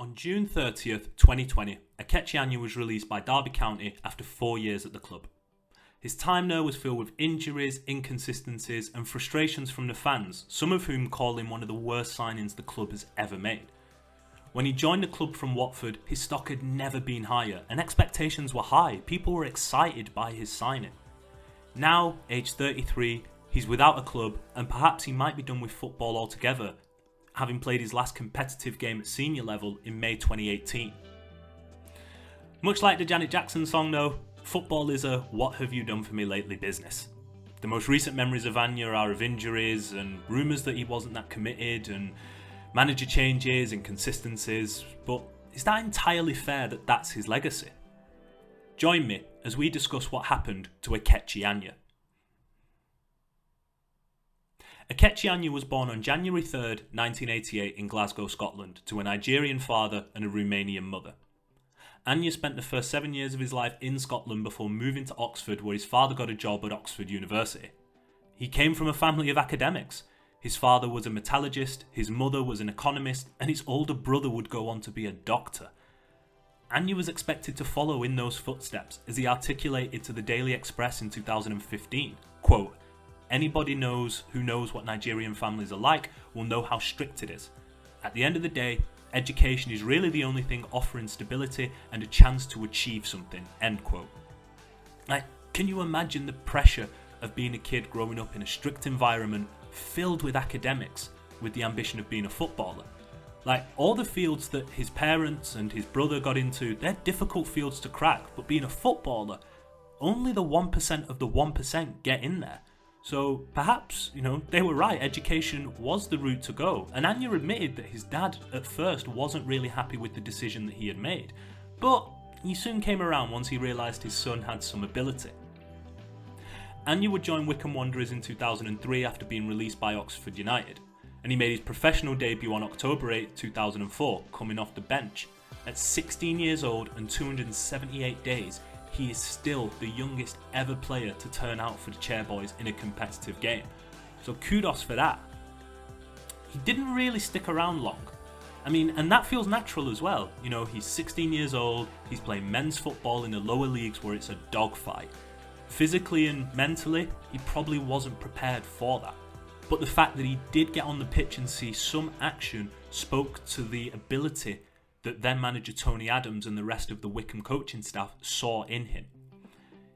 On June 30th, 2020, Ikechi Anya was released by Derby County after 4 years at the club. His time there was filled with injuries, inconsistencies and frustrations from the fans, some of whom call him one of the worst signings the club has ever made. When he joined the club from Watford, his stock had never been higher and expectations were high. People were excited by his signing. Now, aged 33, he's without a club and perhaps he might be done with football altogether, having played his last competitive game at senior level in May 2018. Much like the Janet Jackson song though, football is a "what have you done for me lately" business. The most recent memories of Anya are of injuries and rumours that he wasn't that committed and manager changes, inconsistencies, but is that entirely fair that that's his legacy? Join me as we discuss what happened to Ikechi Anya. Ikechi Anya was born on January 3rd, 1988 in Glasgow, Scotland, to a Nigerian father and a Romanian mother. Anya spent the first 7 years of his life in Scotland before moving to Oxford, where his father got a job at Oxford University. He came from a family of academics. His father was a metallurgist, his mother was an economist, and his older brother would go on to be a doctor. Anya was expected to follow in those footsteps, as he articulated to the Daily Express in 2015, quote, "Anybody who knows what Nigerian families are like will know how strict it is. At the end of the day, education is really the only thing offering stability and a chance to achieve something," end quote. Like, can you imagine the pressure of being a kid growing up in a strict environment filled with academics with the ambition of being a footballer? Like, all the fields that his parents and his brother got into, they're difficult fields to crack, but being a footballer, only the 1% of the 1% get in there. So perhaps, they were right, education was the route to go. And Anya admitted that his dad at first wasn't really happy with the decision that he had made. But he soon came around once he realised his son had some ability. Anya would join Wycombe Wanderers in 2003 after being released by Oxford United. And he made his professional debut on October 8, 2004, coming off the bench. At 16 years old and 278 days, he is still the youngest ever player to turn out for the Chairboys in a competitive game. So kudos for that. He didn't really stick around long. And that feels natural as well. He's 16 years old, he's playing men's football in the lower leagues where it's a dogfight. Physically and mentally, he probably wasn't prepared for that. But the fact that he did get on the pitch and see some action spoke to the ability that then manager Tony Adams and the rest of the Wycombe coaching staff saw in him.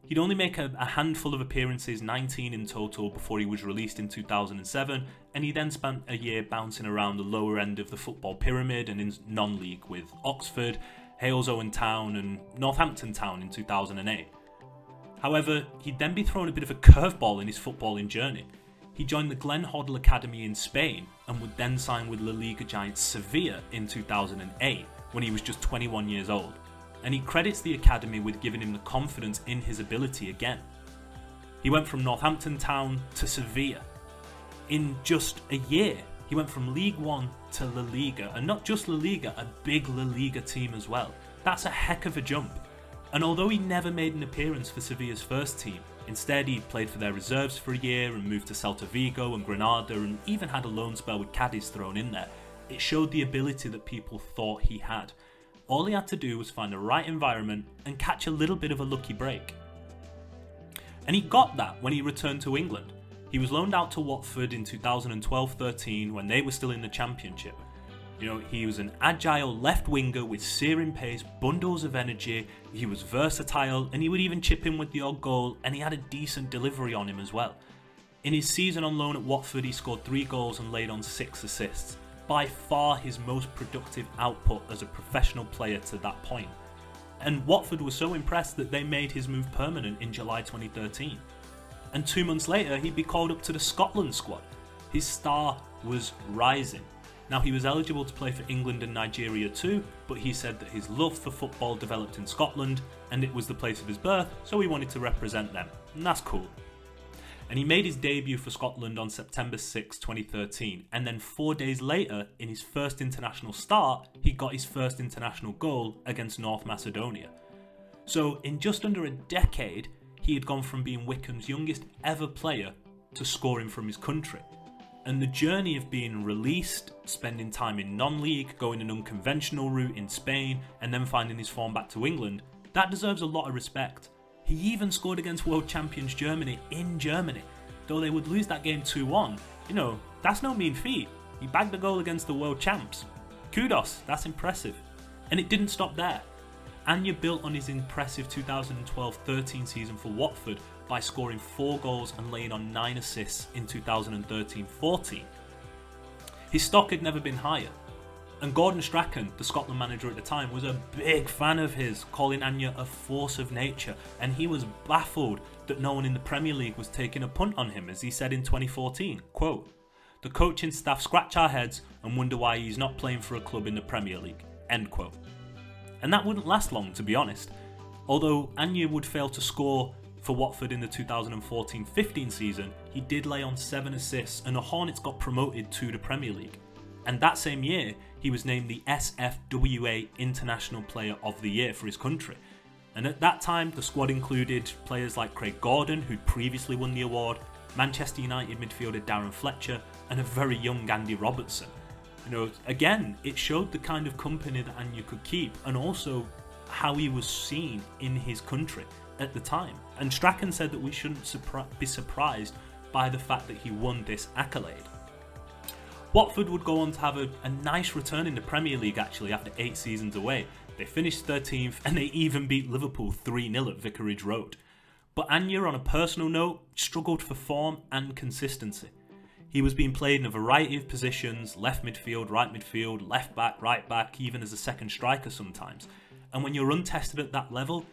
He'd only make a handful of appearances, 19 in total, before he was released in 2007, and he then spent a year bouncing around the lower end of the football pyramid and in non-league with Oxford, Halesowen Town and Northampton Town in 2008. However, he'd then be thrown a bit of a curveball in his footballing journey. He joined the Glen Hoddle Academy in Spain and would then sign with La Liga giant Sevilla in 2008 when he was just 21 years old. And he credits the academy with giving him the confidence in his ability again. He went from Northampton Town to Sevilla. In just a year, he went from League One to La Liga, and not just La Liga, a big La Liga team as well. That's a heck of a jump. And although he never made an appearance for Sevilla's first team, instead he played for their reserves for a year and moved to Celta Vigo and Granada and even had a loan spell with Cadiz thrown in there. It showed the ability that people thought he had. All he had to do was find the right environment and catch a little bit of a lucky break. And he got that when he returned to England. He was loaned out to Watford in 2012-13 when they were still in the Championship. He was an agile left winger with searing pace, bundles of energy, he was versatile and he would even chip in with the odd goal, and he had a decent delivery on him as well. In his season on loan at Watford, he scored 3 goals and laid on 6 assists. By far his most productive output as a professional player to that point. And Watford was so impressed that they made his move permanent in July 2013. And 2 months later, he'd be called up to the Scotland squad. His star was rising. Now, he was eligible to play for England and Nigeria too, but he said that his love for football developed in Scotland and it was the place of his birth, so he wanted to represent them. And that's cool. And he made his debut for Scotland on September 6, 2013, and then 4 days later, in his first international start, he got his first international goal against North Macedonia. So in just under a decade, he had gone from being Wycombe's youngest ever player to scoring from his country. And the journey of being released, spending time in non-league, going an unconventional route in Spain, and then finding his form back to England, that deserves a lot of respect. He even scored against world champions Germany in Germany. Though they would lose that game 2-1, that's no mean feat. He bagged a goal against the world champs. Kudos, that's impressive. And it didn't stop there. Anya built on his impressive 2012-13 season for Watford by scoring 4 goals and laying on 9 assists in 2013-14. His stock had never been higher. And Gordon Strachan, the Scotland manager at the time, was a big fan of his, calling Anya a force of nature, and he was baffled that no one in the Premier League was taking a punt on him, as he said in 2014, quote, "The coaching staff scratch our heads and wonder why he's not playing for a club in the Premier League," end quote. And that wouldn't last long, to be honest. Although Anya would fail to score for Watford in the 2014-15 season, he did lay on 7 assists and the Hornets got promoted to the Premier League. And that same year, he was named the SFWA International Player of the Year for his country. And at that time, the squad included players like Craig Gordon, who'd previously won the award, Manchester United midfielder Darren Fletcher, and a very young Andy Robertson. Again, it showed the kind of company that Anya could keep, and also how he was seen in his country at the time. And Strachan said that we shouldn't be surprised by the fact that he won this accolade. Watford would go on to have a nice return in the Premier League actually after 8 seasons away. They finished 13th and they even beat Liverpool 3-0 at Vicarage Road. But Anya, on a personal note, struggled for form and consistency. He was being played in a variety of positions, left midfield, right midfield, left back, right back, even as a second striker sometimes. And when you're untested at that level,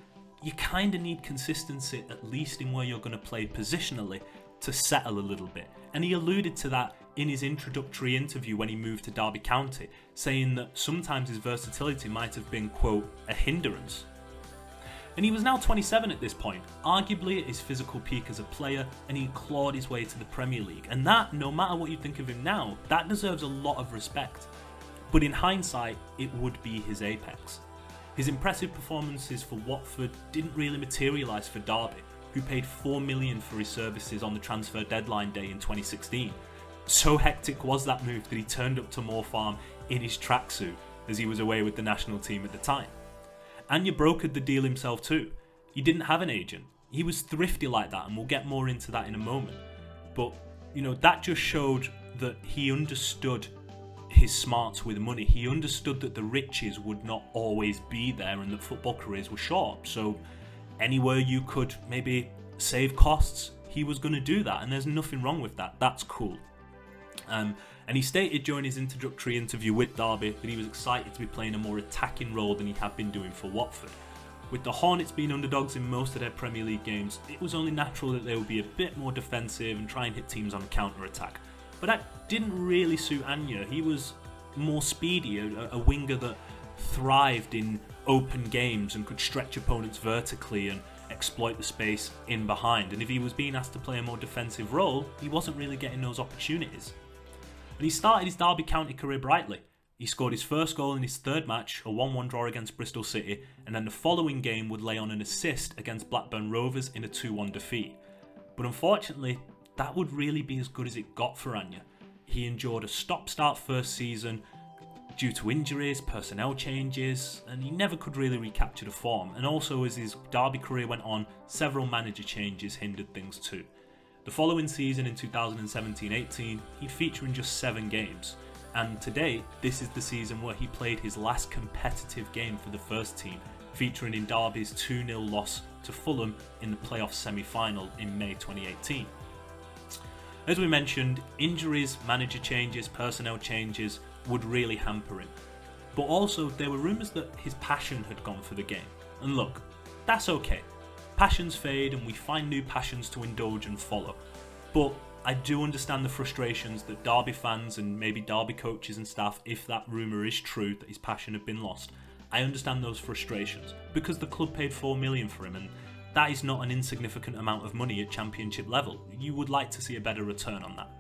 you kind of need consistency, at least in where you're going to play positionally, to settle a little bit. And he alluded to that in his introductory interview when he moved to Derby County, saying that sometimes his versatility might have been, quote, a hindrance. And he was now 27 at this point, arguably at his physical peak as a player, and he clawed his way to the Premier League. And that, no matter what you think of him now, that deserves a lot of respect. But in hindsight, it would be his apex. His impressive performances for Watford didn't really materialise for Derby, who paid $4 million for his services on the transfer deadline day in 2016. So hectic was that move that he turned up to Moor Farm in his tracksuit as he was away with the national team at the time. Anya brokered the deal himself too. He didn't have an agent. He was thrifty like that, and we'll get more into that in a moment. But, that just showed that he understood his smarts with money. He understood that the riches would not always be there and that football careers were short. So anywhere you could maybe save costs, he was going to do that, and there's nothing wrong with that. That's cool. And he stated during his introductory interview with Derby that he was excited to be playing a more attacking role than he had been doing for Watford. With the Hornets being underdogs in most of their Premier League games, it was only natural that they would be a bit more defensive and try and hit teams on counter-attack. But that didn't really suit Anya. He was more speedy, a winger that thrived in open games and could stretch opponents vertically and exploit the space in behind. And if he was being asked to play a more defensive role, he wasn't really getting those opportunities. And he started his Derby County career brightly. He scored his first goal in his third match, a 1-1 draw against Bristol City, and then the following game would lay on an assist against Blackburn Rovers in a 2-1 defeat. But unfortunately, that would really be as good as it got for Anya. He endured a stop-start first season due to injuries, personnel changes, and he never could really recapture the form. And also, as his Derby career went on, several manager changes hindered things too. The following season in 2017-18, he'd feature in just 7 games. And today, this is the season where he played his last competitive game for the first team, featuring in Derby's 2-0 loss to Fulham in the playoff semi-final in May 2018. As we mentioned, injuries, manager changes, personnel changes would really hamper him. But also, there were rumours that his passion had gone for the game. And look, that's okay. Passions fade and we find new passions to indulge and follow. But I do understand the frustrations that Derby fans and maybe Derby coaches and staff, if that rumour is true that his passion had been lost, I understand those frustrations because the club paid $4 million for him, and that is not an insignificant amount of money at championship level. You would like to see a better return on that.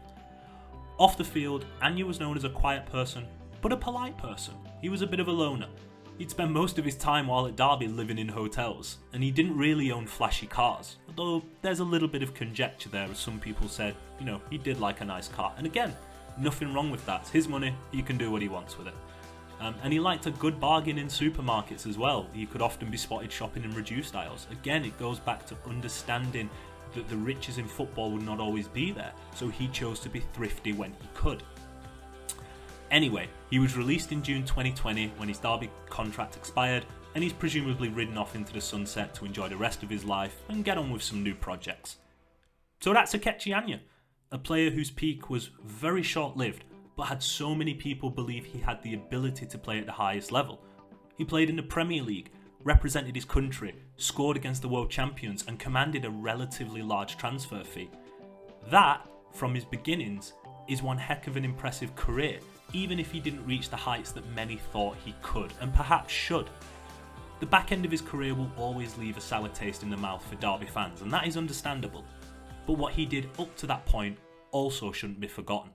Off the field, Anya was known as a quiet person, but a polite person. He was a bit of a loner. He'd spend most of his time while at Derby living in hotels, and he didn't really own flashy cars, although there's a little bit of conjecture there as some people said, he did like a nice car. And again, nothing wrong with that. It's his money, he can do what he wants with it. And he liked a good bargain in supermarkets as well. He could often be spotted shopping in reduced aisles. Again, it goes back to understanding that the riches in football would not always be there, so he chose to be thrifty when he could. Anyway, he was released in June 2020 when his Derby contract expired, and he's presumably ridden off into the sunset to enjoy the rest of his life and get on with some new projects. So that's Ikechi Anya, a player whose peak was very short-lived, but had so many people believe he had the ability to play at the highest level. He played in the Premier League, represented his country, scored against the world champions, and commanded a relatively large transfer fee. That, from his beginnings, is one heck of an impressive career, even if he didn't reach the heights that many thought he could, and perhaps should. The back end of his career will always leave a sour taste in the mouth for Derby fans, and that is understandable. But what he did up to that point also shouldn't be forgotten.